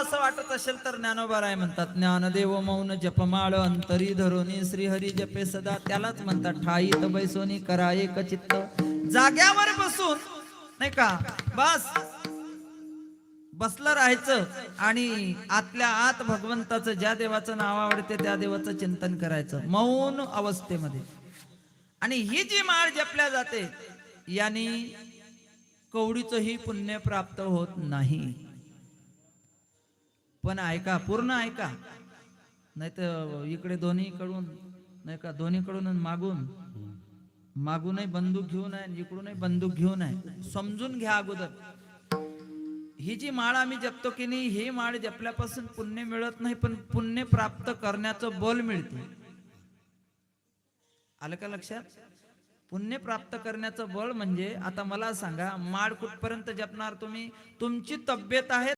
असं वाटत असेल तर ज्ञानोबाराय म्हणतात, ज्ञानदेव मौन जपमाळ अंतरी धरोनी श्रीहरी जपे सदा. त्यालाच म्हणतात ठाईत बैसोनी करा एक चित्त. जाग्यावर बसून नाही का बस बसलं राहायचं आणि आतल्या आत भगवंताचं, ज्या देवाचं नाव आवडते त्या देवाचं चिंतन करायचं मौन अवस्थेमध्ये. आणि ही जी माळ जपल्या जाते यानी कवडीचंही पुण्य प्राप्त होत नाही. पण ऐका, पूर्ण ऐका, नाही तर इकडे दोन्हीकडून नाही का, दोन्हीकडून मागूनही बंदूक घेऊन आहे, इकडूनही बंदूक घेऊन आहे. समजून घ्या अगोदर, ही जी माळ आम्ही जपतो की नाही, ही माळ जपल्यापासून पुण्य मिळत नाही, पण पुण्य प्राप्त करण्याचं बल मिळते. आलं का लक्षात? पुण्य प्राप्त करण्याचं बळ म्हणजे, आता मला सांगा, माळ कुठपर्यंत जपणार तुम्ही? तुमची तब्येत आहे